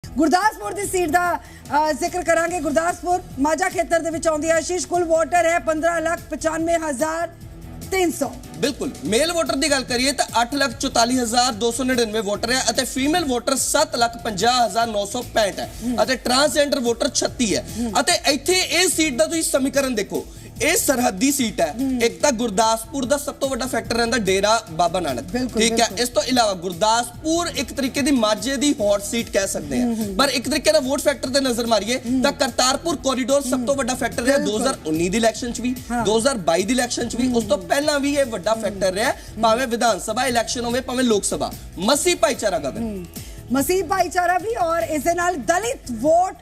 ਗੁਰਦਾਸਪੁਰ ਦੀ seat ਦਾ ਜ਼ਿਕਰ ਕਰਾਂਗੇ। ਗੁਰਦਾਸਪੁਰ ਮਾਝਾ ਖੇਤਰ ਦੇ ਵਿੱਚ ਆਉਂਦੀ ਹੈ। ਆਸ਼ੀਸ਼ ਕੁੱਲ ਵੋਟਰ ਹੈ 15,95,300। बिल्कुल मेल वोटर की गल करिए तो 8,44,299 वोटर है और फीमेल वोटर 7,50,965 है और ट्रांसजेंडर वोटर 36 है। इत्थे इस सीट का तुसीं समीकरण देखो, ਇਹ ਸਰਹੱਦੀ ਸੀਟ ਹੈ। ਇੱਕ ਤਾਂ ਗੁਰਦਾਸਪੁਰ ਦਾ ਸਭ ਤੋਂ ਵੱਡਾ ਫੈਕਟਰ ਰਹਿੰਦਾ ਡੇਰਾ ਬਾਬਾ ਨਾਨਕ, ਠੀਕ ਹੈ। ਇਸ ਤੋਂ ਇਲਾਵਾ ਗੁਰਦਾਸਪੁਰ ਇੱਕ ਤਰੀਕੇ ਦੀ ਮਾਝੇ ਦੀ ਹੌਟ ਸੀਟ ਕਹਿ ਸਕਦੇ ਆ, ਪਰ ਇੱਕ ਤਰੀਕੇ ਦਾ ਵੋਟ ਫੈਕਟਰ ਤੇ ਨਜ਼ਰ ਮਾਰੀਏ ਤਾਂ ਕਰਤਾਰਪੁਰ ਕੋਰੀਡੋਰ ਸਭ ਤੋਂ ਵੱਡਾ ਫੈਕਟਰ ਰਿਹਾ 2019 ਦੀ ਇਲੈਕਸ਼ਨ 'ਚ ਵੀ, 2022 ਦੀ ਇਲੈਕਸ਼ਨ 'ਚ ਵੀ, ਉਸ ਤੋਂ ਪਹਿਲਾਂ ਵੀ ਇਹ ਵੱਡਾ ਫੈਕਟਰ ਰਿਹਾ, ਭਾਵੇਂ ਵਿਧਾਨ ਸਭਾ ਇਲੈਕਸ਼ਨ ਹੋਵੇ ਭਾਵੇਂ ਲੋਕ ਸਭਾ। ਮਸੀਹ ਭਾਈਚਾਰਾ ਗਗਨ, ਮਸੀਹ ਭਾਈਚਾਰਾ ਵੀ ਔਰ ਇਸ ਦੇ ਨਾਲ ਦਲਿਤ ਵੋਟ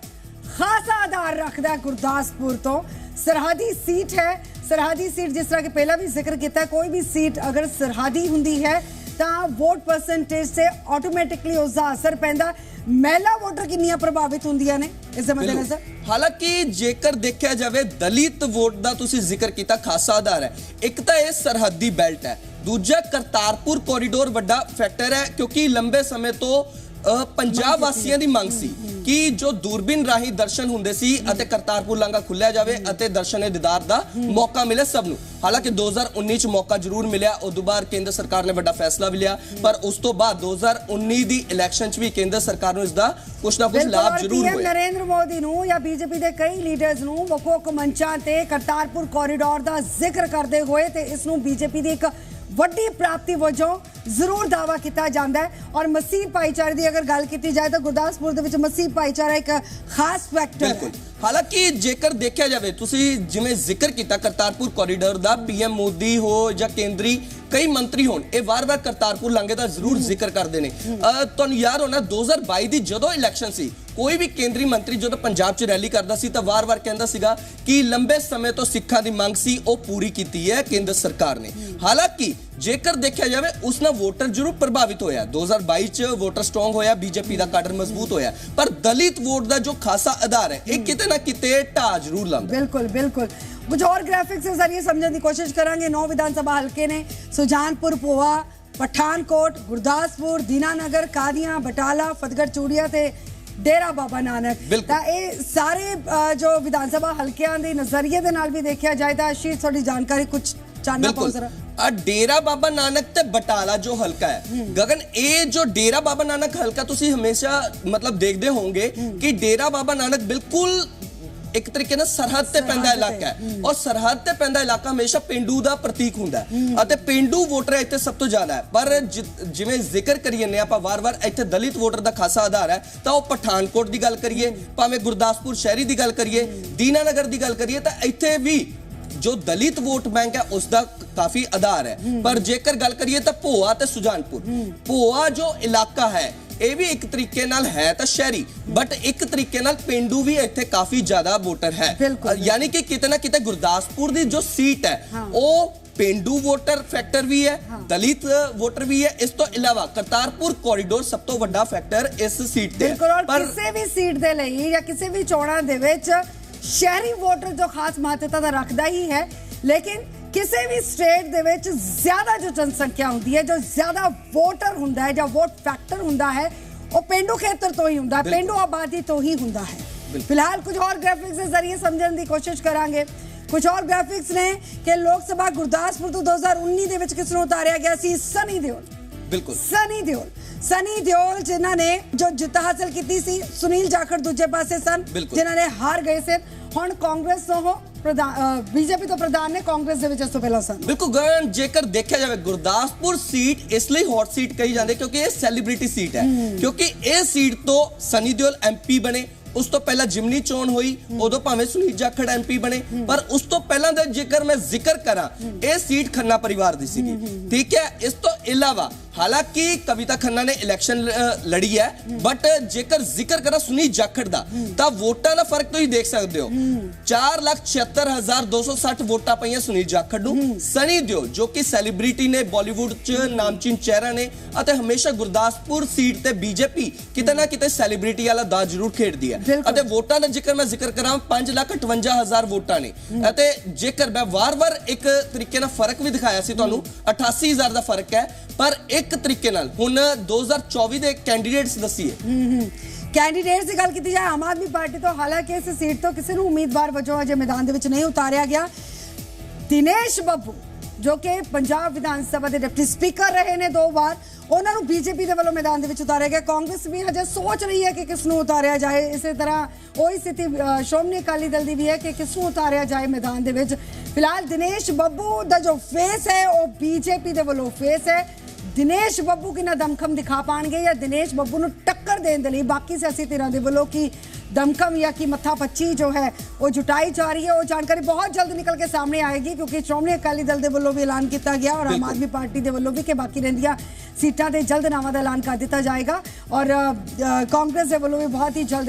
ਖਾਸਾ ਆਧਾਰ ਰੱਖਦਾ ਗੁਰਦਾਸਪੁਰ ਤੋਂ। सरहदी सीट है, सरहदी सीट जिस तरह के पहला भी जिक्र किया, कोई भी सीट अगर सरहदी हुंदी है तो वोट परसेंटेज से ऑटोमैटिकली उसका असर पैंदा। महिला वोटर कितनियां प्रभावित होंदियां ने इस मद्देनजर? हालांकि जेकर देखा जाए दलित वोट का तुसीं जिक्र किया खासा आधार है। एक तो यह सरहदी बेल्ट है, दूजा करतारपुर कॉरीडोर वड्डा फैक्टर है क्योंकि लंबे समय तो पंजाब वासियों की मंग सी कि जो दूरबीन राही दर्शन हुंदे सी अते करतारपुर लांघा खुलिया जावे अते दर्शने दीदार दा मौका मिले सब नूं। हालांकि 2019 च मौका जरूर मिलिया, उस बाद केंद्र सरकार ने बड़ा फैसला भी लिया, पर उस तो बाद 2019 दी इलैक्शन च भी केंद्र सरकार नूं इसदा कुछ ना कुछ लाभ जरूर होया। नरेंद्र मोदी नूं या बीजेपी दे कई लीडर्स नूं वख-वख मंचां ते करतारपुर कॉरीडोर दा जिक्र करदे होए ते इस नूं बीजेपी दी एक ਵੱਡੀ ਪ੍ਰਾਪਤੀ ਵਜੋਂ ਜ਼ਰੂਰ ਦਾਵਾ ਕੀਤਾ ਜਾਂਦਾ ਹੈ। ਔਰ ਮਸੀਹ ਭਾਈਚਾਰੇ ਦੀ ਅਗਰ ਗੱਲ ਕੀਤੀ ਜਾਏ ਤਾਂ ਗੁਰਦਾਸਪੁਰ ਦੇ ਵਿੱਚ ਮਸੀਹ ਭਾਈਚਾਰਾ ਇੱਕ ਖਾਸ ਫੈਕਟਰ ਹੈ। हालांकि जेकर देखा जाए तुसी जिवें जिक्र किया करतारपुर कॉरीडोर दा, पीएम मोदी हो या केंद्री कई मंत्री होण, ये वार-वार करतारपुर लांघे दा जरूर जिक्र करते हैं। तुहानूं याद होना 2022 दी जदों इलैक्शन सी, कोई भी केंद्रीय मंत्री जो पंजाब च रैली करता सी तो वार-वार कहता सीगा कि लंबे समय तो सिखां दी मंग सी वो पूरी की है केंद्र सरकार ने। हालांकि जेकर देखा जाए उसना वोटर जरूर प्रभावित होया, 2022 च वोटर स्ट्रोंग होया, बीजेपी का काडर मजबूत होया, पर दलित वोट का जो खासा आधार है एक किते ना किते ढा जरूर लांदा। बिल्कुल बिल्कुल। कुछ और ग्राफिक्स के जरिए समझने की कोशिश करेंगे। 9 विधानसभा हल्के ने सुजानपुर, पोहा, पठानकोट, गुरदासपुर, दीनानगर, कादियां, बटाला, फतेहगढ़ चूड़िया ते डेरा बाबा नानक। सारे जो विधानसभा हल्कियां दे नजरिए दे नाल भी देखा जाए तो आशीष थोड़ी जानकारी कुछ जानना पाओ जरा। डेरा बाबा नानक ते बटाला जो हल्का है गगन, ये जो डेरा बाबा नानक हल्का तुसी हमेशा मतलब देखते होंगे कि डेरा बाबा नानक बिल्कुल एक तरीके ना सरहद ते पैंदा इलाका है और सरहद ते पैंदा इलाका हमेशा पेंडू दा प्रतीक हुंदा है अते पेंडू वोटर इत्थे सब तो ज्यादा है। पर जिवें जिक्र करिए ने आपां वार-वार इत्थे दलित वोटर दा खासा आधार है तो पठानकोट दी गल करिए, भावें गुरदासपुर शहरी दी गल करिए, दीनानगर दी गल करिए तो इत्थे भी जो दलित वोट बैंक है उसका काफी आधार है। पर जेकर गल करिए तो भोआ ते सुजानपुर, भोआ जो इलाका है ਇਹ ਵੀ ਇੱਕ ਤਰੀਕੇ ਨਾਲ ਹੈ ਤਾਂ ਸ਼ਹਿਰੀ, ਬਟ ਇੱਕ ਤਰੀਕੇ ਨਾਲ ਪਿੰਡੂ ਵੀ ਇੱਥੇ ਕਾਫੀ ਜ਼ਿਆਦਾ ਵੋਟਰ ਹੈ। ਯਾਨੀ ਕਿ ਕਿਤੇ ਨਾ ਕਿਤੇ ਗੁਰਦਾਸਪੁਰ ਦੀ ਜੋ ਸੀਟ ਹੈ ਉਹ ਪਿੰਡੂ ਵੋਟਰ ਫੈਕਟਰ ਵੀ ਹੈ, ਦਲਿਤ ਵੋਟਰ ਵੀ ਹੈ। ਇਸ ਤੋਂ ਇਲਾਵਾ ਕਰਤਾਰਪੁਰ ਕੋਰੀਡੋਰ ਸਭ ਤੋਂ ਵੱਡਾ ਫੈਕਟਰ ਇਸ ਸੀਟ ਤੇ ਹੈ। ਪਰ ਕਿਸੇ ਵੀ ਸੀਟ ਦੇ ਲਈ ਜਾਂ ਕਿਸੇ ਵੀ ਚੋਣਾਂ ਦੇ ਵਿੱਚ ਸ਼ਹਿਰੀ ਵੋਟਰ ਜੋ ਖਾਸ ਮਹੱਤਤਾ ਦਾ ਰੱਖਦਾ ਹੀ ਹੈ, ਲੇਕਿਨ किसी भी स्टेट दे विच ज्यादा जो जनसंख्या होंदी है, जो ज्यादा वोटर हुंदा है या वोट फैक्टर हुंदा है वो पेंडू खेतर तो ही हुंदा है, पेंडू आबादी तो ही हुंदा है। फिलहाल कुछ और ग्राफिक्स के जरिए समझने की कोशिश करांगे। कुछ और ग्राफिक्स ने कि लोक सभा गुरदासपुर तो 2019 दे विच किस नूं उतारिया गया सी? सनी देओल। बिल्कुल सनी देओल जिन्हां ने जो जित हासिल की सी। सुनील जाखड़ दूजे पासे सन जिन्हां ने हार गए थे। हुण कांग्रेस तो हो बीजेपी तो प्रधान ने कांग्रेस दे विच इस तो पहला सन। बिल्कुल गगन, जेकर देखा जाए गुरदासपुर सीट इसलिए हॉट सीट कही जाती क्योंकि ये सैलीब्रिटी सीट है, क्योंकि ये सीट तो सनी देओल MP बने, उस तो पहला जिमनी चोन हुई, उदों भावें सुनील जाखड़ MP बने, पर उस तो पहला दा जेकर मैं जिक्र करा ये सीट खन्ना परिवार दी सीगी, ठीक है। इस तो इलावा हालांकि कविता खन्ना ने इलैक्शन लड़ी है, बट जेकर जिक्र करा सुनील जाखड़ दा तां वोटां दा फर्क तुसीं देख सकदे हो। 4,76,260 वोटां पईयां सुनील जाखड़ नूं। सनी देओल जो कि सैलीब्रिटी ने, बॉलीवुड च नामचीन चेहरा ने अते हमेशा गुरदासपुर सीट ते बीजेपी किते ना किते सैलीब्रिटी वाला दा जरूर खेडदी है। ਅਤੇ ਵੋਟਾਂ ਦਾ ਜ਼ਿਕਰ ਮੈਂ ਜ਼ਿਕਰ ਕਰਾਂ 5,58,000 ਵੋਟਾਂ ਨੇ ਅਤੇ ਜੇਕਰ ਮੈਂ ਵਾਰ-ਵਾਰ ਇੱਕ ਤਰੀਕੇ ਨਾਲ ਫਰਕ ਵੀ ਦਿਖਾਇਆ ਸੀ ਤੁਹਾਨੂੰ 88,000 ਦਾ ਫਰਕ ਹੈ, ਪਰ ਇੱਕ ਤਰੀਕੇ ਨਾਲ ਹੁਣ 2024 ਦੇ ਕੈਂਡੀਡੇਟਸ ਦਸੀਏ ਕੈਂਡੀਡੇਟਸ ਦੀ ਗੱਲ ਕੀਤੀ ਜਾਏ ਆਮ ਆਦਮੀ ਪਾਰਟੀ ਤੋਂ ਹਾਲਾਂਕਿ ਇਸ ਸੀਟ ਤੋਂ ਕਿਸੇ ਨੂੰ ਉਮੀਦਵਾਰ ਵਜੋਂ ਅਜੇ ਮੈਦਾਨ ਦੇ ਵਿੱਚ ਨਹੀਂ ਉਤਾਰਿਆ ਗਿਆ। ਦਿਨੇਸ਼ ਬੱਬੂ ਜੋ ਕਿ ਪੰਜਾਬ ਵਿਧਾਨ ਸਭਾ ਦੇ ਡਿਪਟੀ ਸਪੀਕਰ ਰਹੇ ਨੇ 2 ਵਾਰ, ਉਹਨਾਂ ਨੂੰ ਬੀਜੇਪੀ ਦੇ ਵੱਲੋਂ ਮੈਦਾਨ ਦੇ ਵਿੱਚ ਉਤਾਰਿਆ ਗਿਆ। ਕਾਂਗਰਸ ਵੀ ਹਜੇ ਸੋਚ ਰਹੀ ਹੈ ਕਿ ਕਿਸ ਨੂੰ ਉਤਾਰਿਆ ਜਾਏ। ਇਸੇ ਤਰ੍ਹਾਂ ਉਹੀ ਸਥਿਤੀ ਸ਼੍ਰੋਮਣੀ ਅਕਾਲੀ ਦਲ ਦੀ ਵੀ ਹੈ ਕਿ ਕਿਸ ਨੂੰ ਉਤਾਰਿਆ ਜਾਏ ਮੈਦਾਨ ਦੇ ਵਿੱਚ। ਫਿਲਹਾਲ ਦਿਨੇਸ਼ ਬੱਬੂ ਦਾ ਜੋ ਫੇਸ ਹੈ ਉਹ ਬੀਜੇਪੀ ਦੇ ਵੱਲੋਂ ਫੇਸ ਹੈ। ਦਿਨੇਸ਼ ਬੱਬੂ ਕਿੰਨਾ ਦਮਖਮ ਦਿਖਾ ਪਾਣਗੇ ਜਾਂ ਦਿਨੇਸ਼ ਬੱਬੂ ਨੂੰ ਟੱਕਰ ਦੇਣ ਦੇ ਲਈ ਬਾਕੀ ਸਿਆਸੀ ਧਿਰਾਂ ਦੇ ਵੱਲੋਂ ਕੀ ਦਮਖਮ ਜਾਂ ਕੀ ਮੱਥਾ ਪੱਚੀ ਜੋ ਹੈ ਉਹ ਜੁਟਾਈ ਜਾ ਰਹੀ ਹੈ, ਉਹ ਜਾਣਕਾਰੀ ਬਹੁਤ ਜਲਦ ਨਿਕਲ ਕੇ ਸਾਹਮਣੇ ਆਏਗੀ ਕਿਉਂਕਿ ਸ਼੍ਰੋਮਣੀ ਅਕਾਲੀ ਦਲ ਦੇ ਵੱਲੋਂ ਵੀ ਐਲਾਨ ਕੀਤਾ ਗਿਆ ਔਰ ਆਮ ਆਦਮੀ ਪਾਰਟੀ ਦੇ ਵੱਲੋਂ ਵੀ ਕਿ ਬਾਕੀ ਰਹਿੰਦੀਆਂ ਸੀਟਾਂ ਦੇ ਜਲਦ ਨਾਵਾਂ ਦਾ ਐਲਾਨ ਕਰ ਦਿੱਤਾ ਜਾਏਗਾ ਔਰ ਕਾਂਗਰਸ ਦੇ ਵੱਲੋਂ ਵੀ ਬਹੁਤ ਹੀ ਜਲਦ